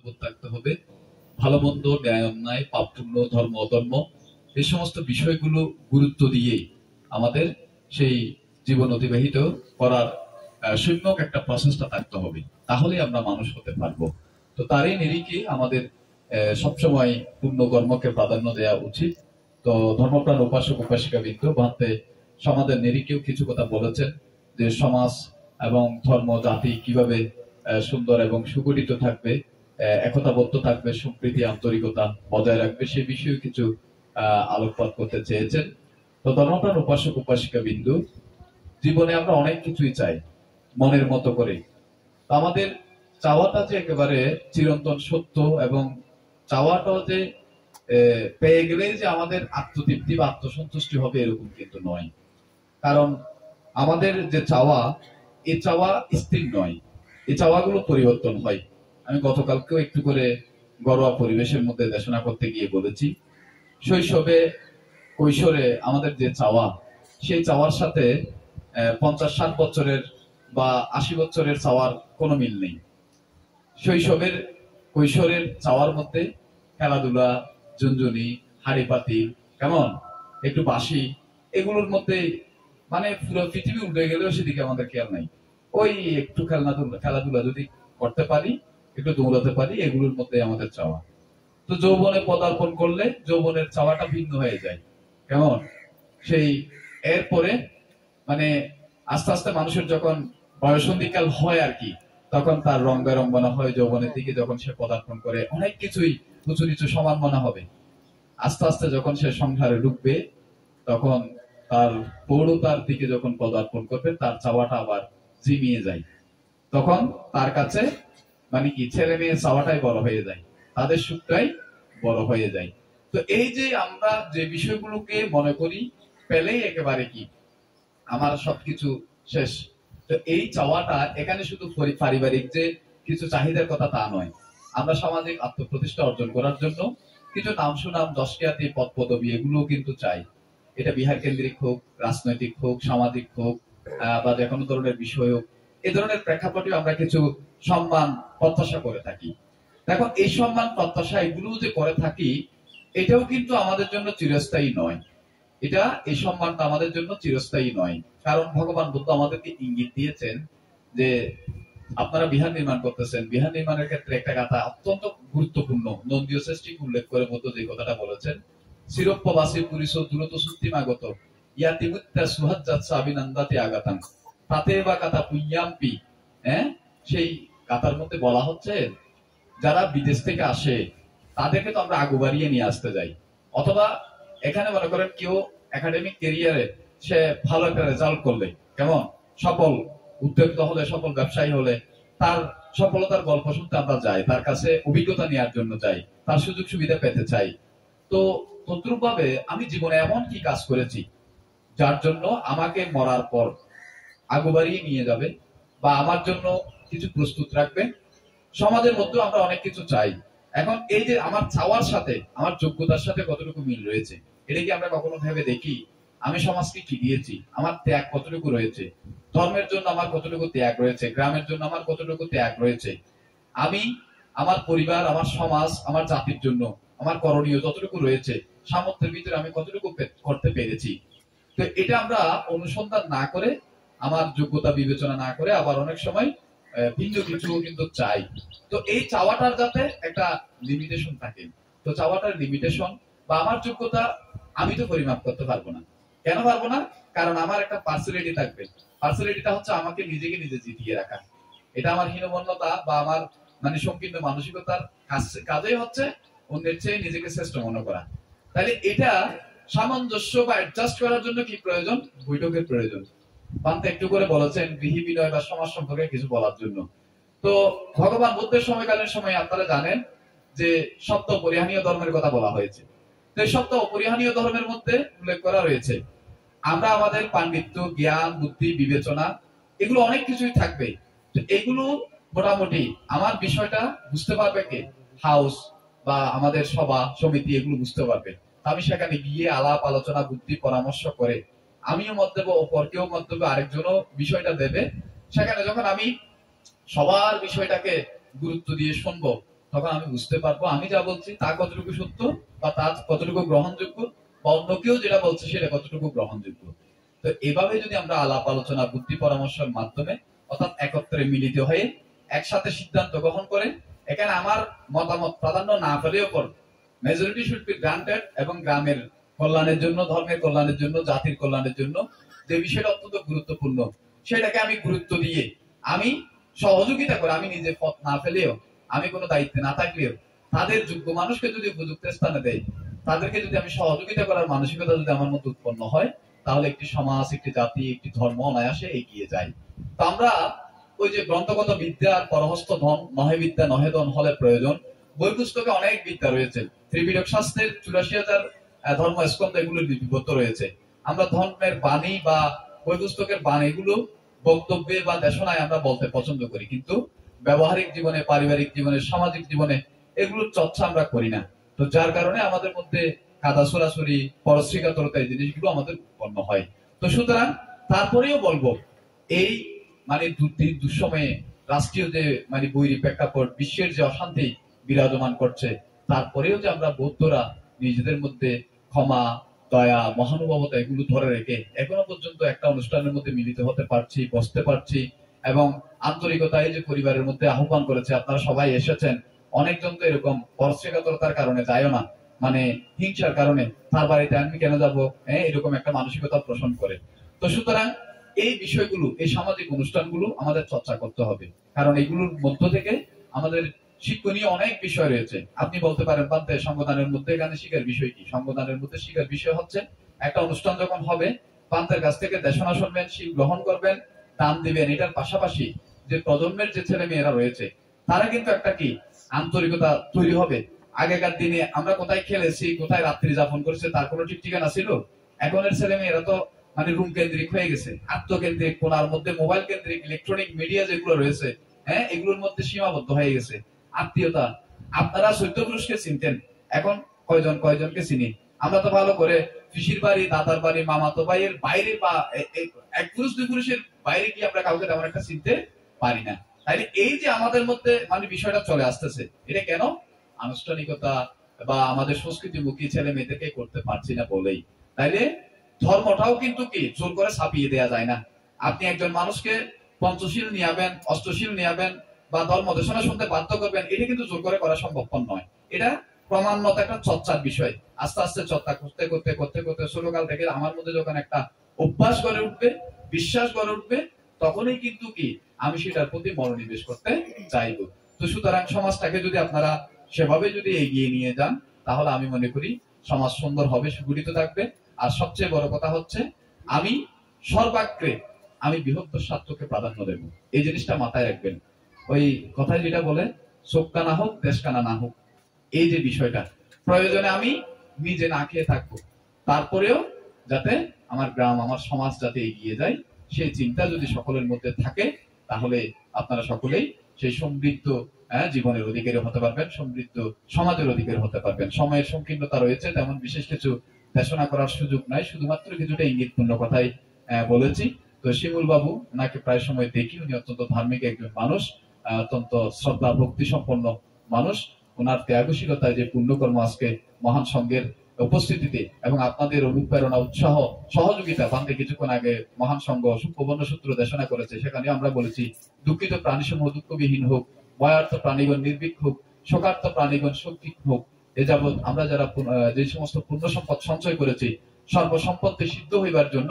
মূল্যবোধ থাকতে হবে, ভালো মন্দ, ন্যায় অন্যায়, পাপ পুণ্য, ধর্ম অধর্ম, এই সমস্ত বিষয়গুলো গুরুত্ব দিয়েই আমাদের সেই জীবন অতিবাহিত করার সম্যক একটা প্রসেসটা থাকতে হবে, তাহলে আমরা মানুষ হতে পারবো। তো তারই নিরিখে আমাদের সবসময় পূর্ণ কর্মকে প্রাধান্য দেওয়া উচিত। তো ধর্মপ্রাণ উপাসক উপাসিকা বৃন্দ ভান্তে সমাজের নিরিখেও কিছু কথা বলেছেন, যে সমাজ এবং ধর্ম জাতি কিভাবে সুন্দর এবং সুগঠিত থাকবে, একতাবদ্ধ থাকবে, সম্প্রীতি আন্তরিকতা বজায় রাখবে, সে বিষয়ে কিছু আলোকপাত করতে চেয়েছেন। তো ধর্মপ্রাণ উপাসক উপাসিকা বিন্দু, জীবনে আমরা অনেক কিছুই চাই মনের মতো করে। আমাদের চাওয়াটা যে একেবারে চিরন্তন সত্য, এবং চাওয়াটাও যে পেয়ে গেলে যে আমাদের আত্মতৃপ্তি বা আত্মসন্তুষ্টি হবে এরকম কিন্তু নয়। কারণ আমাদের যে চাওয়া, এই চাওয়া স্থির নয়, এই চাওয়াগুলো পরিবর্তন হয়। আমি গতকালকেও একটু করে ঘরোয়া পরিবেশের মধ্যে দেশনা করতে গিয়ে বলেছি, শৈশবে কৈশোরে আমাদের যে চাওয়া, সেই চাওয়ার সাথে 50-60 বছরের বা 80 বছরের চাওয়ার কোনো মিল নেই। শৈশবের কৈশোরের চাওয়ার মধ্যে খেলাধুলা, ঝুনঝুনি, হাড়ি পাতিল, কেমন একটু বাসি, এগুলোর মধ্যে মানে পুরো পৃথিবী উল্টে গেলেও সেদিকে আমাদের খেয়াল নাই। ওই একটু খেলাধুলা যদি করতে পারি, একটু দৌড়াতে পারি, এগুলোর মধ্যে আমাদের চাওয়া। তো যৌবনে পদার্পণ করলে যৌবনের চাওয়াটা ভিন্ন হয়ে যায়। কেমন সেই এরপরে মানে আস্তে আস্তে মানুষের যখন বয়সন্ধিকাল হয় আর কি, তখন তার রং বেরঙ্গনা হয়, যৌবনের দিকে যখন সে পদার্পণ করে অনেক কিছুই উঁচু নিচু সমান মনে হবে। আস্তে আস্তে যখন সে সংসারে ঢুকবে, তখন তার পৌরতার দিকে যখন পদার্পণ করবে, তার চাওয়াটা আবার জিমিয়ে যায়। তখন তার কাছে মানে কি ছেলে মেয়ে চাওয়াটাই বড় হয়ে যায়, তাদের সুখটাই বড় হয়ে যায়। তো এই যে আমরা যে বিষয়গুলোকে মনে করি পেলেই একেবারে কি আমার সবকিছু শেষ, তো এই চাওয়াটা এখানে শুধু পারিবারিক যে কিছু চাহিদার কথা তা নয়। আমরা সামাজিক আত্মপ্রতিষ্ঠা অর্জন করার জন্য কিছু নাম সুনাম, যশখ্যাতি, পদ পদবি এগুলো কিন্তু চাই। এটা বিহার কেন্দ্রিক হোক, রাজনৈতিক হোক, সামাজিক হোক, বা যে কোনো ধরনের বিষয় হোক, এই ধরনের প্রেক্ষাপটে আমরা কিছু সম্মান প্রত্যাশা করে থাকি। দেখো এই সম্মান প্রত্যাশা এগুলো যে করে থাকি, এটাও কিন্তু আমাদের জন্য চিরস্থায়ী নয়। এটা এই সম্মানটা আমাদের জন্য চিরস্থায়ী নয়। কারণ ভগবান বুদ্ধ আমাদেরকে ইঙ্গিত দিয়েছেন যে আপনারা বিহার নির্মাণ করতেছেন, বিহার নির্মাণের ক্ষেত্রে একটা কথা অত্যন্ত গুরুত্বপূর্ণ নন্দীয় শ্রেষ্ঠী উল্লেখ করে বুদ্ধ যে কথাটা বলেছেন, শিরোপ্পবাসী পুরিশ দ্রুত সুত্তিমাগত ইয়াতিমুত্তা সুহাজ্জাৎসা অভিনন্দাতে আগাতাং তাতে বা কাতা পুণ্যাম্পি। সেই কাতার মধ্যে বলা হচ্ছে, যারা বিদেশ থেকে আসে তাদেরকে তো আমরা আগু বাড়িয়ে নিয়ে আসতে যাই, অথবা এখানে মনে করেন কেউ একাডেমিক ক্যারিয়ারে সে ভালো একটা রেজাল্ট করলে, কেমন সফল উদ্যোক্তা হলে, সফল ব্যবসায়ী হলে, তার সফলতার গল্প শুনতে আমরা যাই, তার কাছে অভিজ্ঞতা নেওয়ার জন্য যাই, তার সুযোগ সুবিধা পেতে চাই। তো তদ্রুপ ভাবে আমি জীবনে এমন কি কাজ করেছি যার জন্য আমাকে মরার পর আগু বাড়িয়ে নিয়ে যাবে বা আমার জন্য কিছু প্রস্তুত রাখবে। সমাজের মধ্যে আমরা অনেক কিছু চাই। এখন এই যে আমার চাওয়ার সাথে আমার যোগ্যতার সাথে কতটুকু মিল রয়েছে, এটা কি আমরা কখনো ভেবে দেখি? আমি সমাজকে কি দিয়েছি, আমার ত্যাগ কতটুকু রয়েছে, ধর্মের জন্য আমার কতটুকু ত্যাগ রয়েছে, গ্রামের জন্য আমার কতটুকু ত্যাগ রয়েছে, আমি আমার পরিবার, আমার সমাজ, আমার জাতির জন্য আমার করণীয় যতটুকু রয়েছে, সামর্থ্যের ভিতরে আমি কতটুকু করতে পেরেছি। তো এটা আমরা অনুসন্ধান না করে, আমার যোগ্যতা বিবেচনা না করে, আবার অনেক সময় ভিন্ন কিছু কিন্তু চাই। তো এই চাওয়াটার যাতে একটা লিমিটেশন থাকে। তো চাওয়াটার লিমিটেশন বা আমার যোগ্যতা আমি তো পরিমাপ করতে পারবো না। কেন পারবো না? কারণ আমার একটা পার্সোনালিটি থাকবে। পার্সোনালিটিটা হচ্ছে আমাকে নিজেকে নিজে জিতিয়ে রাখা। এটা আমার হীনমন্যতা বা আমার মানে সংকীর্ণ মানসিকতার কাজেই হচ্ছে অন্যের চেয়ে নিজেকে শ্রেষ্ঠ মনে করা। তাহলে এটা সামঞ্জস্য বা অ্যাডজাস্ট করার জন্য কি প্রয়োজন? বৈঠকের প্রয়োজন। পান্তে একটু করে বলেছেন গৃহী বিনয় বা সমাজ সম্পর্কে কিছু বলার জন্য। তো ভগবান বুদ্ধের সময়কালীন সময় আপনারা জানেন যে সপ্ত অপরিহানীয় ধর্মের কথা বলা হয়েছে। তো এই সপ্ত অপরিহানীয় ধর্মের মধ্যে উল্লেখ করা রয়েছে আমরা আমাদের পাণ্ডিত্য, জ্ঞান, বুদ্ধি, বিবেচনা এগুলো অনেক কিছুই থাকবে। তো এগুলো মোটামুটি আমার বিষয়টা বুঝতে পারবে কে? হাউস বা আমাদের সভা সমিতি এগুলো বুঝতে পারবে। আমি সেখানে গিয়ে আলাপ আলোচনা, বুদ্ধি পরামর্শ করে আমিও মত দেবো, অপর কেউ মত দেবে, আরেকজনও বিষয়টা দেবে। সেখানে যখন আমি সবার বিষয়টাকে গুরুত্ব দিয়ে শুনবো, তখন আমি বুঝতে পারবো আমি যা বলছি তা কতটুকু সত্য বা তা কতটুকু গ্রহণযোগ্য, বা অন্য কেউ যেটা বলছে সেটা কতটুকু গ্রহণযোগ্য। তো এভাবে যদি আমরা আলাপ আলোচনা বুদ্ধি পরামর্শের মাধ্যমে অর্থাৎ একত্রে মিলিত হয়ে একসাথে সিদ্ধান্ত গ্রহণ করে, এখানে আমার মতামত প্রাধান্য না পেলেও পর মেজরিটি শুড বি গ্রান্টেড, এবং গ্রামের কল্যাণের জন্য, ধর্মের কল্যাণের জন্য, জাতির কল্যাণের জন্য যে বিষয়টা অত্যন্ত গুরুত্বপূর্ণ সেটাকে আমি গুরুত্ব দিয়ে আমি সহযোগিতা করে, আমি নিজে পথ না ফেলেও, আমি কোনো দায়িত্বে না থাকলেও তাদের যোগ্য মানুষকে যদি উপযুক্ত স্থানে দেয়, তাদেরকে যদি আমি সহযোগিতা করার মানসিকতা যদি আমার মধ্যে উৎপন্ন হয়, তাহলে একটি সমাজ, একটি জাতি, একটি ধর্ম অনায়াসে এগিয়ে যায়। তো আমরা ওই যে গ্রন্থগত বিদ্যা আর পরহস্ত ধন, নহে বিদ্যা নহে ধন হলে প্রয়োজন, বই পুস্তকে অনেক বিদ্যা রয়েছে। ত্রিপিটক শাস্ত্রের 84,000 ধর্ম স্কন্ধ এগুলো লিপিবদ্ধ রয়েছে। আমরা ধর্মের বাণী বা বই পুস্তকের বাণী এগুলো বক্তব্যে বা দেশনায় আমরা বলতে পছন্দ করি, কিন্তু ব্যবহারিক জীবনে, পারিবারিক জীবনে, সামাজিক জীবনে এগুলোর চর্চা আমরা করি না। তো যার কারণে আমাদের মধ্যে কাদা সরাসরি, পরশ্রীকাতরতা এই জিনিসগুলো আমাদের উৎপন্ন হয়। তো সুতরাং তারপরেও বলবো, এই মানে দুঃসময়ে রাষ্ট্রীয় যে মানে বৈরী প্রেক্ষাপট, বিশ্বের যে অশান্তি বিরাজমান করছে, তারপরেও যে আমরা বৌদ্ধরা নিজেদের মধ্যে ক্ষমা, দয়া, মহানুভবতা এগুলো ধরে রেখে এখনো পর্যন্ত একটা অনুষ্ঠানের মধ্যে মিলিত হতে পারছি, বসতে পারছি, এবং আন্তরিকতায় যে পরিবারের মধ্যে আহ্বান করেছে, আপনারা সবাই এসেছেন। অনেকজন তো এরকম পরশ্রীকাতরতার কারণে যায়ও না, মানে হিংসার কারণে তার বাড়িতে আমি কেন যাবো, এরকম একটা মানসিকতা পোষণ করে। তো সুতরাং এই বিষয়গুলো, এই সামাজিক অনুষ্ঠানগুলো আমাদের চর্চা করতে হবে, কারণ এগুলোর মধ্য থেকে আমাদের শিক্ষণীয় অনেক বিষয় রয়েছে। আপনি বলতে পারেন পান্তে সংবিধানের মধ্যে এখানে শিখার বিষয় কি? সংবিধানের মধ্যে শিখার বিষয় হচ্ছে, একটা অনুষ্ঠান যখন হবে, পান্তের কাছ থেকে দেশনা শুনবেন, শিল গ্রহণ করবেন, দান দিবেন। এটার পাশাপাশি যে প্রজন্মের যে ছেলে মেয়েরা রয়েছে, তারা কিন্তু একটা কি আন্তরিকতা তৈরি হবে। আগেকার দিনে আমরা কোথায় খেলেছি, কোথায় রাত্রি যাপন করেছে, তার কোনো ঠিক ঠিকানা ছিল? এখনের ছেলে মেয়েরা তো মানে রুম কেন্দ্রিক হয়ে গেছে, আত্মকেন্দ্রিক, কোনার মধ্যে মোবাইল কেন্দ্রিক, ইলেকট্রনিক মিডিয়া যেগুলো রয়েছে, এগুলোর মধ্যে সীমাবদ্ধ হয়ে গেছে। আত্মীয়তা, আপনারা চৈত্য পুরুষকে চিনতেন, এখন কয়জনকে চিনি? আমরা তো ভালো করে পিসির বাড়ি, দাদার বাড়ি, মামাতো ভাইয়ের বাইরে বা এক পুরুষ দুই পুরুষের বাইরে কি আমরা কাউকে তেমন একটা চিনতে পারি না। তাইলে এই যে আমাদের মধ্যে মানে বিষয়টা চলে আসতেছে, এটা কেন? আনুষ্ঠানিকতা বা আমাদের সংস্কৃতিমুখী ছেলে মেয়েদেরকে করতে পারছি না বলেই। তাইলে ধর্মটাও কিন্তু কি জোর করে ছাপিয়ে দেয়া যায় না। আপনি একজন মানুষকে পঞ্চশীল নিয়াবেন, অষ্টশীল নিয়াবেন, বা ধর্ম দেশনা শুনতে বাধ্য করবেন, এটা কিন্তু জোর করে করা সম্ভবপর নয়। এটা ক্রমান্বত একটা চর্চার বিষয়। আস্তে আস্তে চর্চা করতে করতে করতে করতে ছোটকাল থেকে আমার মধ্যে যখন একটা অভ্যাস গড়ে উঠবে, বিশ্বাস গড়ে উঠবে, তখনই কিন্তু কি আমি সেটার প্রতি মনোনিবেশ করতে চাইব। তো সুতরাং সমাজটাকে যদি আপনারা সেভাবে যদি এগিয়ে নিয়ে যান, তাহলে আমি মনে করি সমাজ সুন্দর হবে, সুগঠিত থাকবে। আর সবচেয়ে বড় কথা হচ্ছে, আমি সর্বাগ্রে আমি বৃহত্তর স্বার্থকে প্রাধান্য দেব। এই জিনিসটা মাথায় রাখবেন। ওই কথায় যেটা বলে, চোখ কানা হোক, দেশ কানা না হোক, এই যে বিষয়টা, প্রয়োজনে আমি নিজে না খেয়ে থাকবো, তারপরেও যাতে আমার গ্রাম, আমার সমাজ যাতে এগিয়ে যায়, সেই চিন্তা যদি সকলের মধ্যে থাকে, তাহলে আপনারা সকলেই সেই সমৃদ্ধ জীবনের অধিকারী হতে পারবেন, সমৃদ্ধ সমাজের অধিকারী হতে পারবেন। সময়ের সংকীর্ণতা রয়েছে, তেমন বিশেষ কিছু দেশনা করার সুযোগ নাই, শুধুমাত্র কিছুটা ইঙ্গিতপূর্ণ কথাই বলেছি। তো শিমুল বাবু, ওনাকে প্রায় সময় দেখি, উনি অত্যন্ত ধার্মিক একজন মানুষ, অত্যন্ত শ্রদ্ধা ভক্তি সম্পন্ন মানুষ। ওনার ত্যাগশীলতায় যে পুণ্যকর্ম আজকে মহান সংঘের উপস্থিতিতে এবং আপনাদের অনুপ্রেরণা, উৎসাহ, সহযোগিতা বান্ধে কিছুক্ষণ আগে মহান সংঘ সুবর্ণ সূত্র দেশনা করেছে, সেখানে আমরা বলেছি, দুঃখিত প্রাণীসমূহ দুঃখবিহীন হোক, ভয়ার্থ প্রাণীগণ নির্ভীক হোক, শোকার্থ প্রাণীগণ শোকিত হোক। এ যাবৎ আমরা যারা যে সমস্ত পূর্ণ সম্পদ সঞ্চয় করেছি, সর্বসম্পত্তি সিদ্ধ হইবার জন্য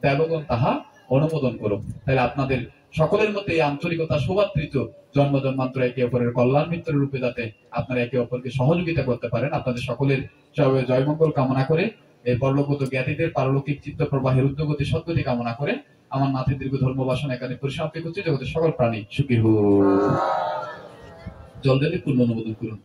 দেবগণ তাহা অনুমোদন করুক। তাহলে আপনাদের সকলের মধ্যে এই আন্তরিকতা, সৌভাতৃত্ব, জন্ম জন্মান্তর একে অপরের কল্যাণ মিত্র রূপে যাতে আপনারা একে অপরকে সহযোগিতা করতে পারেন, আপনাদের সকলের জয়মঙ্গল কামনা করে, এই পরলোকগত জ্ঞাতিদের পারলৌকিক চিত্ত প্রবাহের উদ্যোগতি সদ্গতি কামনা করে আমার নাথের দীর্ঘ ধর্মবাসন এখানে পরিসমাপ্তি করছি। জগতের সকল প্রাণী সুখী হোক। জল দেবে পূর্ণ অনুমোদন করুন।